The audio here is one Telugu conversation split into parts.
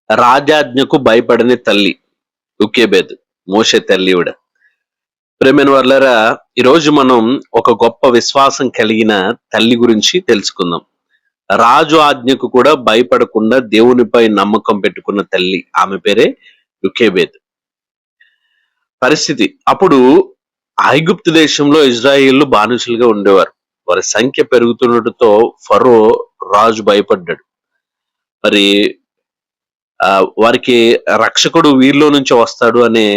రాజాజ్ఞకు భయపడని తల్లి యుకేబేద్, మోషే తల్లి ఈవిడ. ప్రేమైన వర్లరా, ఈరోజు మనం ఒక గొప్ప విశ్వాసం కలిగిన తల్లి గురించి తెలుసుకుందాం. రాజు ఆజ్ఞకు కూడా భయపడకుండా దేవునిపై నమ్మకం పెట్టుకున్న తల్లి, ఆమె పేరే యుకేబేద్. పరిస్థితి అప్పుడు ఐగుప్తు దేశంలో ఇజ్రాయేళ్లు బానిసలుగా ఉండేవారు. వారి సంఖ్య పెరుగుతుండటంతో ఫరో రాజు భయపడ్డాడు. మరి వారికి రక్షకుడు వీరిలో నుంచి వస్తాడు అనే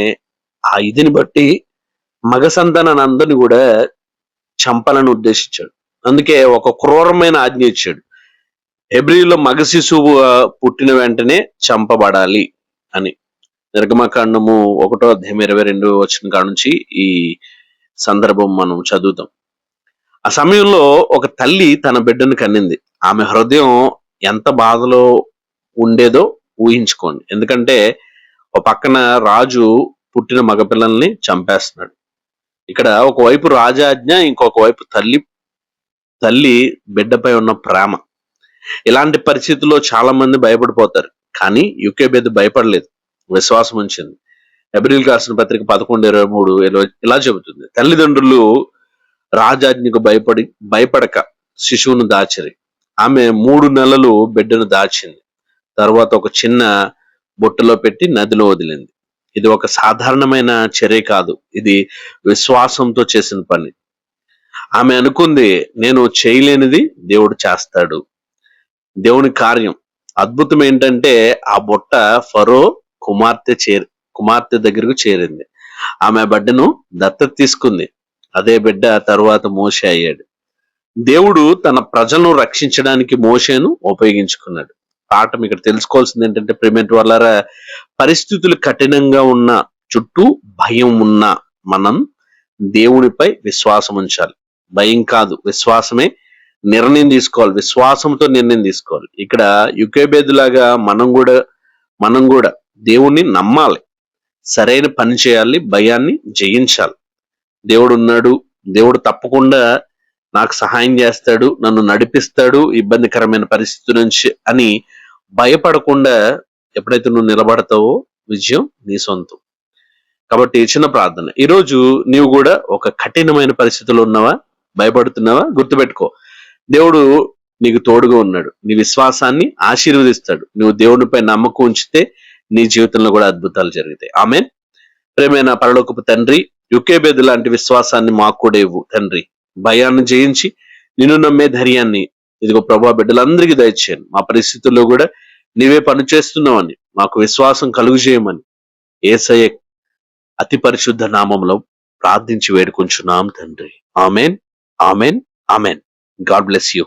ఆ ఇదిని బట్టి మగ సంతానాన్ని అందరిని కూడా చంపాలని ఉద్దేశించాడు. అందుకే ఒక క్రూరమైన ఆజ్ఞ ఇచ్చాడు. హెబ్రీలో మగ శిశువు పుట్టిన వెంటనే చంపబడాలి అని. నిర్గమకాండము 1:22 కాడ నుంచి ఈ సందర్భం మనం చదువుతాం. ఆ సమయంలో ఒక తల్లి తన బిడ్డను కన్నింది. ఆమె హృదయం ఎంత బాధలో ఉండేదో ఊహించుకోండి. ఎందుకంటే ఒక పక్కన రాజు పుట్టిన మగపిల్లల్ని చంపేస్తున్నాడు. ఇక్కడ ఒకవైపు రాజాజ్ఞ, ఇంకొక వైపు తల్లి బిడ్డపై ఉన్న ప్రేమ. ఇలాంటి పరిస్థితుల్లో చాలా మంది భయపడిపోతారు. కానీ యుకేబేద్ భయపడలేదు, విశ్వాసం ఉంచింది. హెబ్రీయులకు రాసిన పత్రిక 11:23 ఇలా చెబుతుంది: తల్లిదండ్రులు రాజాజ్ఞకు భయపడక శిశువును దాచిరి. ఆమె 3 నెలలు బిడ్డను దాచింది. తర్వాత ఒక చిన్న బుట్టలో పెట్టి నదిలో వదిలింది. ఇది ఒక సాధారణమైన చర్య కాదు, ఇది విశ్వాసంతో చేసిన పని. ఆమె అనుకుంది, నేను చేయలేనిది దేవుడు చేస్తాడు. దేవుని కార్యం అద్భుతం ఏంటంటే, ఆ బుట్ట ఫరో కుమార్తె దగ్గరకు చేరింది. ఆమె బిడ్డను దత్తత తీసుకుంది. అదే బిడ్డ తరువాత మోషే అయ్యాడు. దేవుడు తన ప్రజలను రక్షించడానికి మోషేను ఉపయోగించుకున్నాడు. పాఠం ఇక్కడ తెలుసుకోవాల్సింది ఏంటంటే, ప్రేమేంటి వాళ్ళారా, పరిస్థితులు కఠినంగా ఉన్న, చుట్టూ భయం ఉన్న మనం దేవునిపై విశ్వాసం ఉంచాలి. భయం కాదు, విశ్వాసమే నిర్ణయం తీసుకోవాలి. విశ్వాసంతో నిర్ణయం తీసుకోవాలి. ఇక్కడ యుకేబేద్ లాగా మనం కూడా దేవుణ్ణి నమ్మాలి, సరైన పని చేయాలి, భయాన్ని జయించాలి. దేవుడు ఉన్నాడు, దేవుడు తప్పకుండా నాకు సహాయం చేస్తాడు, నన్ను నడిపిస్తాడు ఇబ్బందికరమైన పరిస్థితి నుంచి అని భయపడకుండా ఎప్పుడైతే నువ్వు నిలబడతావో విజయం నీ సొంతం. కాబట్టి చిన్న ప్రార్థన. ఈరోజు నీవు కూడా ఒక కఠినమైన పరిస్థితుల్లో ఉన్నావా, భయపడుతున్నావా? గుర్తుపెట్టుకో, దేవుడు నీకు తోడుగా ఉన్నాడు. నీ విశ్వాసాన్ని ఆశీర్వదిస్తాడు. నువ్వు దేవునిపై నమ్మకం ఉంచితే నీ జీవితంలో కూడా అద్భుతాలు జరుగుతాయి. ఆమేన్. ప్రేమైన పరలోకపు తండ్రి, యుకేబేద్ లాంటి విశ్వాసాన్ని మాకు కూడా ఇవ్వు తండ్రి. భయాన్ని జయించి నిన్ను నమ్మే ధైర్యాన్ని ఇదిగో ప్రభా బిడ్డలందరికీ దయచేయండి. మా పరిస్థితుల్లో కూడా నీవే పని చేస్తున్నావని మాకు విశ్వాసం కలుగు చేయమని యేసయ్య అతి పరిశుద్ధ నామంలో ప్రార్థించి వేడుకొంచున్నాం తండ్రి. Amen, amen, amen. God bless you.